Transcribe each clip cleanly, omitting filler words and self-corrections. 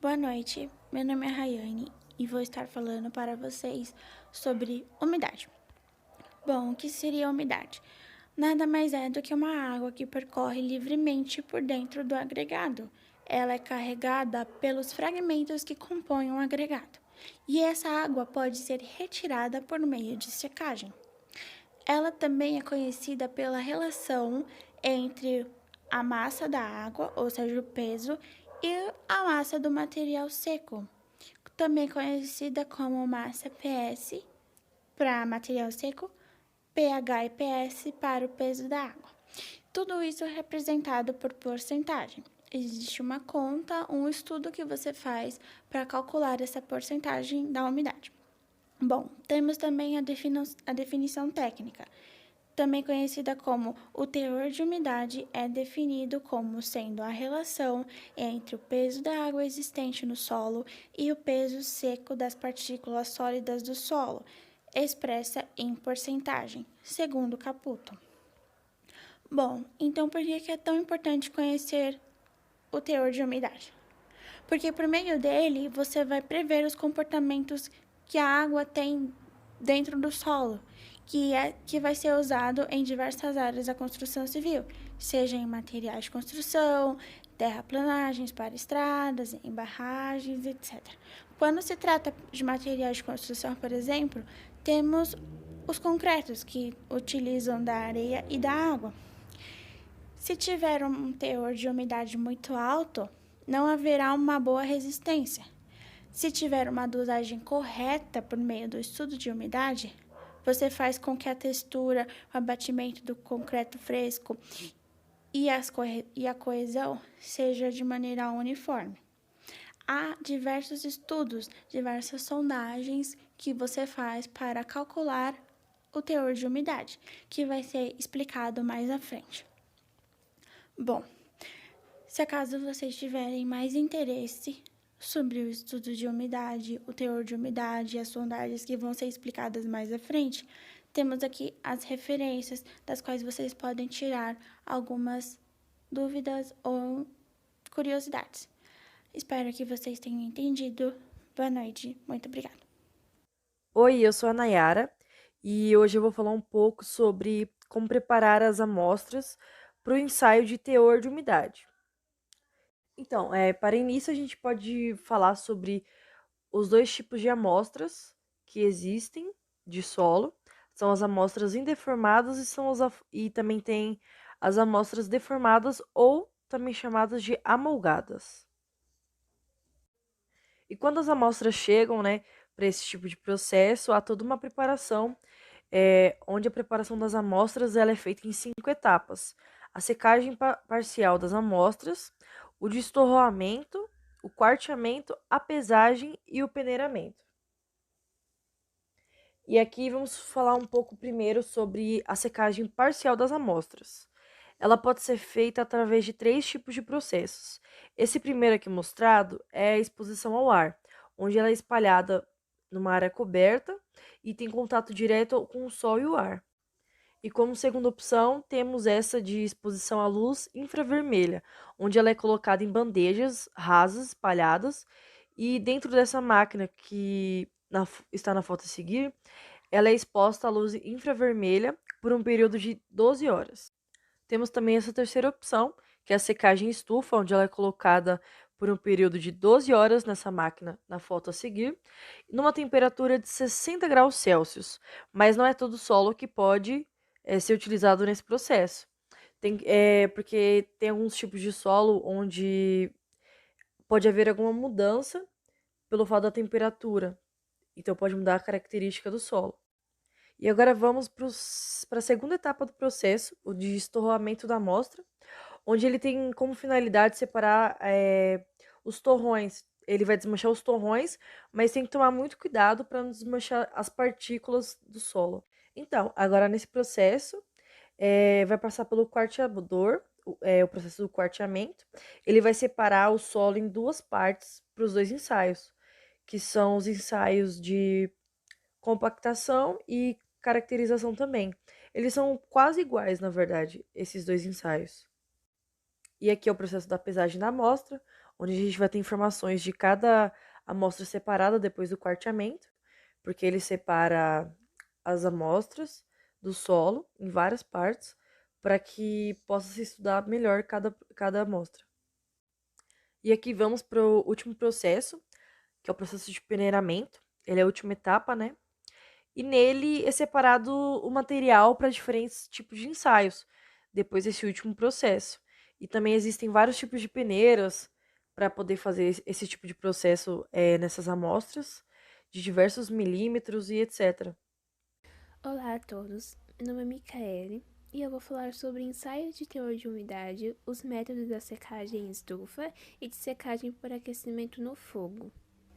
Boa noite, meu nome é Rayane e vou estar falando para vocês sobre umidade. Bom, o que seria umidade? Nada mais é do que uma água que percorre livremente por dentro do agregado. Ela é carregada pelos fragmentos que compõem o agregado, e essa água pode ser retirada por meio de secagem. Ela também é conhecida pela relação entre a massa da água, ou seja, o peso, e a massa do material seco, também conhecida como massa PS para material seco, pH e PS para o peso da água. Tudo isso é representado por porcentagem. Existe uma conta, um estudo que você faz para calcular essa porcentagem da umidade. Bom, temos também a definição técnica, também conhecida como o teor de umidade, é definido como sendo a relação entre o peso da água existente no solo e o peso seco das partículas sólidas do solo, expressa em porcentagem, segundo Caputo. Bom, então por que é tão importante conhecer o teor de umidade? Porque por meio dele você vai prever os comportamentos que a água tem dentro do solo, que vai ser usado em diversas áreas da construção civil, seja em materiais de construção, terraplanagens para estradas, em barragens, etc. Quando se trata de materiais de construção, por exemplo, temos os concretos, que utilizam da areia e da água. Se tiver um teor de umidade muito alto, não haverá uma boa resistência. Se tiver uma dosagem correta por meio do estudo de umidade, você faz com que a textura, o abatimento do concreto fresco e a coesão seja de maneira uniforme. Há diversos estudos, diversas sondagens que você faz para calcular o teor de umidade, que vai ser explicado mais à frente. Bom, se acaso vocês tiverem mais interesse sobre o estudo de umidade, o teor de umidade e as sondagens que vão ser explicadas mais à frente, temos aqui as referências das quais vocês podem tirar algumas dúvidas ou curiosidades. Espero que vocês tenham entendido. Boa noite, muito obrigada. Oi, eu sou a Nayara e hoje eu vou falar um pouco sobre como preparar as amostras para o ensaio de teor de umidade. Então, para início a gente pode falar sobre os dois tipos de amostras que existem de solo. São as amostras indeformadas e também tem as amostras deformadas ou também chamadas de amolgadas. E quando as amostras chegam, né, para esse tipo de processo, há toda uma preparação, onde a preparação das amostras ela é feita em 5 etapas: a secagem parcial das amostras, o destorroamento, o quarteamento, a pesagem e o peneiramento. E aqui vamos falar um pouco primeiro sobre a secagem parcial das amostras. Ela pode ser feita através de 3 tipos de processos. Esse primeiro aqui mostrado é a exposição ao ar, onde ela é espalhada numa área coberta e tem contato direto com o sol e o ar. E como segunda opção, temos essa de exposição à luz infravermelha, onde ela é colocada em bandejas rasas, espalhadas, e dentro dessa máquina está na foto a seguir, ela é exposta à luz infravermelha por um período de 12 horas. Temos também essa terceira opção, que é a secagem em estufa, onde ela é colocada por um período de 12 horas nessa máquina, na foto a seguir, numa temperatura de 60 graus Celsius. Mas não é todo solo que pode ser utilizado nesse processo. Porque tem alguns tipos de solo onde pode haver alguma mudança pelo fato da temperatura. Então pode mudar a característica do solo. E agora vamos para a segunda etapa do processo, o de estorroamento da amostra, onde ele tem como finalidade separar os torrões. Ele vai desmanchar os torrões, mas tem que tomar muito cuidado para não desmanchar as partículas do solo. Então, agora nesse processo, vai passar pelo quarteador, o processo do quarteamento. Ele vai separar o solo em 2 partes para os 2 ensaios, que são os ensaios de compactação e caracterização também. Eles são quase iguais, na verdade, esses 2 ensaios. E aqui é o processo da pesagem da amostra, onde a gente vai ter informações de cada amostra separada depois do quarteamento, porque ele separa as amostras do solo em várias partes para que possa se estudar melhor cada amostra. E aqui vamos para o último processo, que é o processo de peneiramento. Ele é a última etapa, né? E nele é separado o material para diferentes tipos de ensaios, depois desse último processo. E também existem vários tipos de peneiras para poder fazer esse tipo de processo nessas amostras, de diversos milímetros e etc. Olá a todos, meu nome é Micaele e eu vou falar sobre ensaios de teor de umidade, os métodos da secagem em estufa e de secagem por aquecimento no fogo.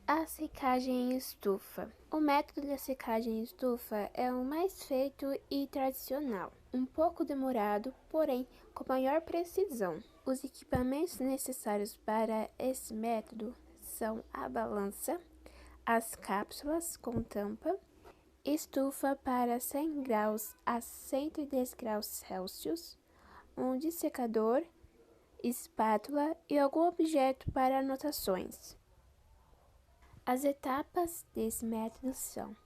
A secagem em estufa. O método da secagem em estufa é o mais feito e tradicional, um pouco demorado, porém com maior precisão. Os equipamentos necessários para esse método são a balança, as cápsulas com tampa, estufa para 100 graus a 110 graus Celsius, um dissecador, espátula e algum objeto para anotações. As etapas desse método são: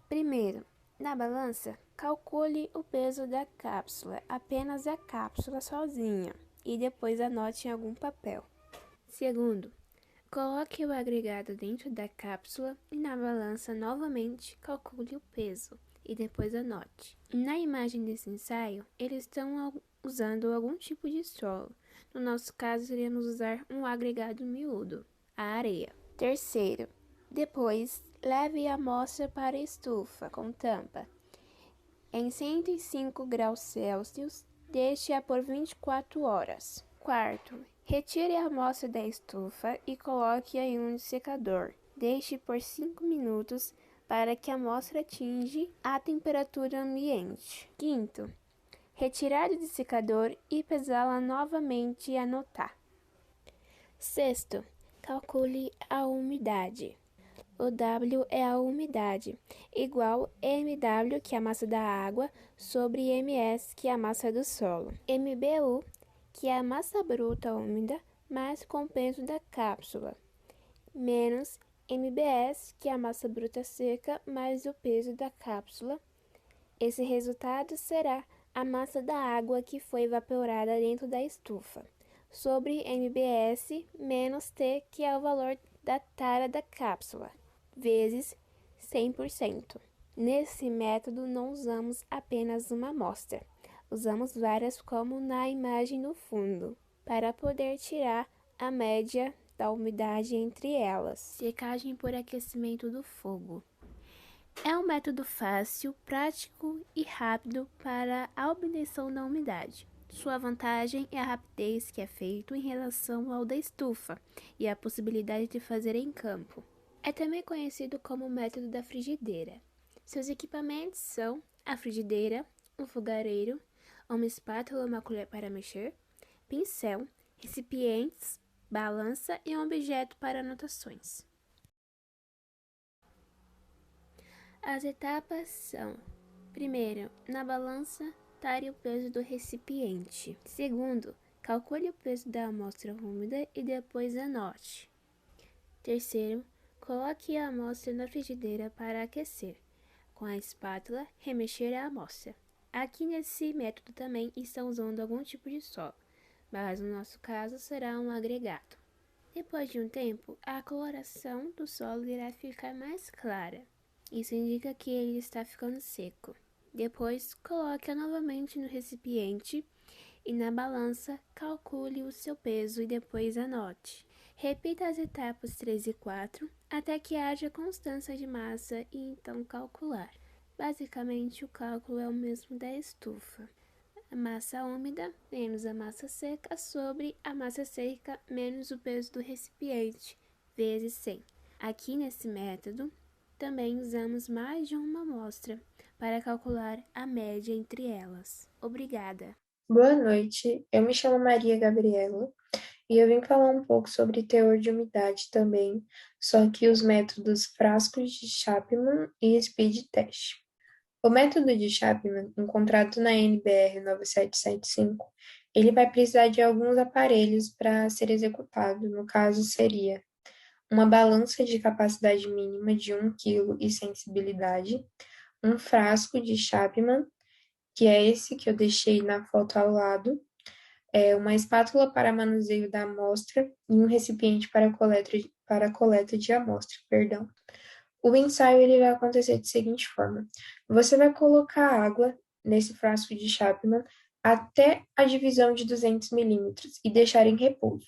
primeiro, na balança, calcule o peso da cápsula, apenas a cápsula sozinha, e depois anote em algum papel. Segundo, coloque o agregado dentro da cápsula e na balança novamente calcule o peso e depois anote. Na imagem desse ensaio, eles estão usando algum tipo de solo. No nosso caso, iremos usar um agregado miúdo, a areia. Terceiro, depois leve a amostra para a estufa com tampa. Em 105 graus Celsius, deixe-a por 24 horas. Quarto, retire a amostra da estufa e coloque-a em um dissecador. Deixe por 5 minutos para que a amostra atinja a temperatura ambiente. Quinto, retirar do dissecador e pesá-la novamente e anotar. Sexto, calcule a umidade. O W é a umidade, igual MW, que é a massa da água, sobre MS, que é a massa do solo. MBU, que é a massa bruta úmida, mais com o peso da cápsula, menos MBS, que é a massa bruta seca, mais o peso da cápsula. Esse resultado será a massa da água que foi evaporada dentro da estufa, sobre MBS menos T, que é o valor da tara da cápsula, vezes 100%. Nesse método, não usamos apenas uma amostra, usamos várias como na imagem no fundo, para poder tirar a média da umidade entre elas. Secagem por aquecimento do fogo. É um método fácil, prático e rápido para a obtenção da umidade. Sua vantagem é a rapidez que é feito em relação ao da estufa e a possibilidade de fazer em campo. É também conhecido como método da frigideira. Seus equipamentos são a frigideira, um fogareiro, uma espátula ou uma colher para mexer, pincel, recipientes, balança e um objeto para anotações. As etapas são: primeiro, na balança, tare o peso do recipiente. Segundo, calcule o peso da amostra úmida e depois anote. Terceiro, coloque a amostra na frigideira para aquecer. Com a espátula, remexer a amostra. Aqui nesse método também estão usando algum tipo de solo, mas no nosso caso será um agregado. Depois de um tempo, a coloração do solo irá ficar mais clara. Isso indica que ele está ficando seco. Depois, coloque-a novamente no recipiente e na balança calcule o seu peso e depois anote. Repita as etapas 3 e 4 até que haja constância de massa e então calcular. Basicamente, o cálculo é o mesmo da estufa. A massa úmida menos a massa seca sobre a massa seca menos o peso do recipiente, vezes 100. Aqui nesse método, também usamos mais de uma amostra para calcular a média entre elas. Obrigada! Boa noite, eu me chamo Maria Gabriela e eu vim falar um pouco sobre teor de umidade também, só que os métodos frascos de Chapman e speed test. O método de Chapman, encontrado na NBR 9775, ele vai precisar de alguns aparelhos para ser executado. No caso, seria uma balança de capacidade mínima de 1 kg e sensibilidade, um frasco de Chapman, que é esse que eu deixei na foto ao lado, uma espátula para manuseio da amostra e um recipiente para coleta de amostra, perdão. O ensaio ele vai acontecer de seguinte forma: você vai colocar água nesse frasco de Chapman até a divisão de 200 milímetros e deixar em repouso.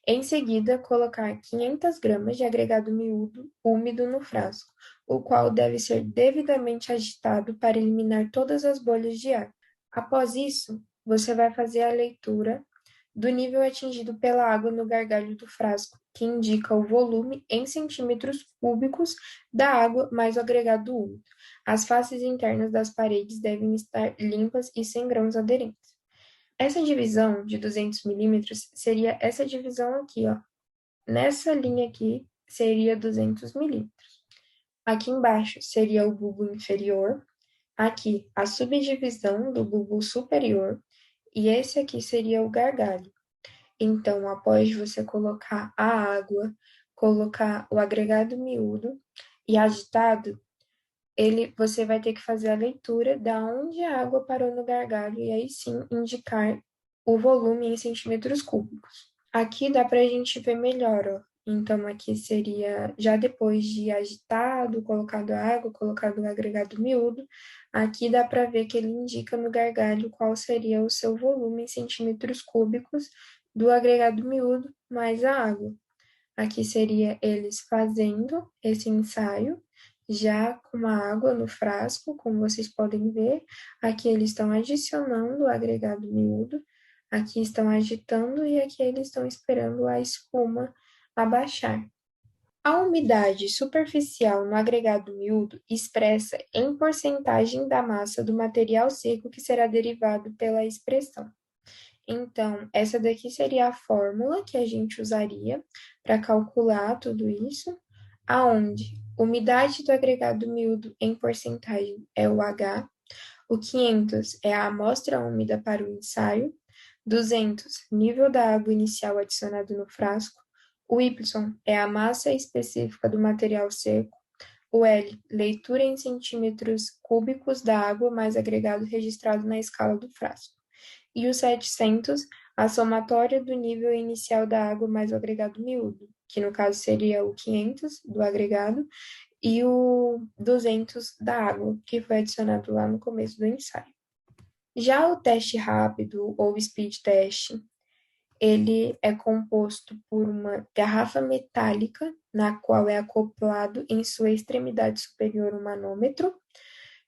Em seguida, colocar 500 gramas de agregado miúdo úmido no frasco, o qual deve ser devidamente agitado para eliminar todas as bolhas de ar. Após isso, você vai fazer a leitura do nível atingido pela água no gargalho do frasco, que indica o volume em centímetros cúbicos da água mais o agregado úmido. As faces internas das paredes devem estar limpas e sem grãos aderentes. Essa divisão de 200 milímetros seria essa divisão aqui, ó. Nessa linha aqui seria 200 milímetros. Aqui embaixo seria o bulbo inferior. Aqui a subdivisão do bulbo superior. E esse aqui seria o gargalho. Então, após você colocar a água, colocar o agregado miúdo e agitado, você vai ter que fazer a leitura da onde a água parou no gargalho e aí sim indicar o volume em centímetros cúbicos. Aqui dá para a gente ver melhor, ó. Então, aqui seria já depois de agitado, colocado a água, colocado o agregado miúdo. Aqui dá para ver que ele indica no gargalho qual seria o seu volume em centímetros cúbicos do agregado miúdo mais a água. Aqui seria eles fazendo esse ensaio, já com a água no frasco, como vocês podem ver. Aqui eles estão adicionando o agregado miúdo, aqui estão agitando e aqui eles estão esperando a espuma abaixar. A umidade superficial no agregado miúdo expressa em porcentagem da massa do material seco que será derivado pela expressão. Então, essa daqui seria a fórmula que a gente usaria para calcular tudo isso, aonde umidade do agregado miúdo em porcentagem é o H, o 500 é a amostra úmida para o ensaio, 200, nível da água inicial adicionado no frasco, o Y é a massa específica do material seco, o L, leitura em centímetros cúbicos da água mais agregado registrado na escala do frasco. E o 700, a somatória do nível inicial da água mais o agregado miúdo, que no caso seria o 500 do agregado e o 200 da água, que foi adicionado lá no começo do ensaio. Já o teste rápido ou speed test, ele é composto por uma garrafa metálica, na qual é acoplado em sua extremidade superior um manômetro,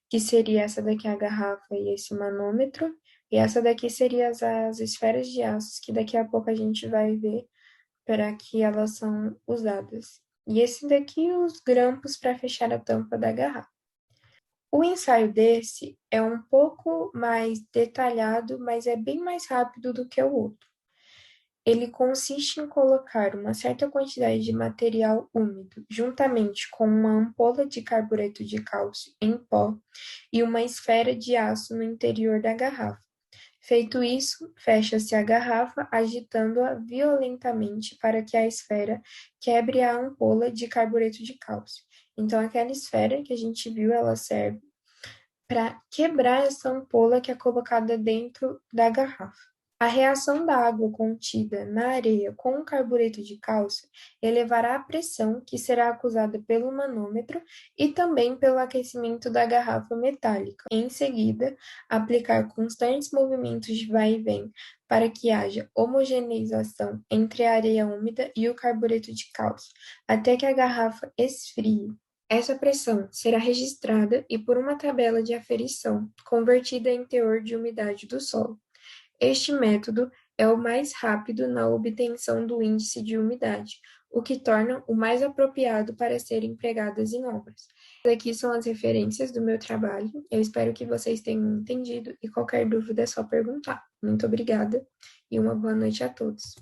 que seria essa daqui a garrafa e esse manômetro, e essa daqui seria as esferas de aço, que daqui a pouco a gente vai ver para que elas são usadas. E esse daqui os grampos para fechar a tampa da garrafa. O ensaio desse é um pouco mais detalhado, mas é bem mais rápido do que o outro. Ele consiste em colocar uma certa quantidade de material úmido, juntamente com uma ampola de carbureto de cálcio em pó e uma esfera de aço no interior da garrafa. Feito isso, fecha-se a garrafa, agitando-a violentamente para que a esfera quebre a ampola de carbureto de cálcio. Então, aquela esfera que a gente viu, ela serve para quebrar essa ampola que é colocada dentro da garrafa. A reação da água contida na areia com o carbureto de cálcio elevará a pressão que será acusada pelo manômetro e também pelo aquecimento da garrafa metálica. Em seguida, aplicar constantes movimentos de vai e vem para que haja homogeneização entre a areia úmida e o carbureto de cálcio, até que a garrafa esfrie. Essa pressão será registrada e por uma tabela de aferição, convertida em teor de umidade do solo. Este método é o mais rápido na obtenção do índice de umidade, o que torna o mais apropriado para ser empregadas em obras. Aqui são as referências do meu trabalho. Eu espero que vocês tenham entendido e qualquer dúvida é só perguntar. Muito obrigada e uma boa noite a todos.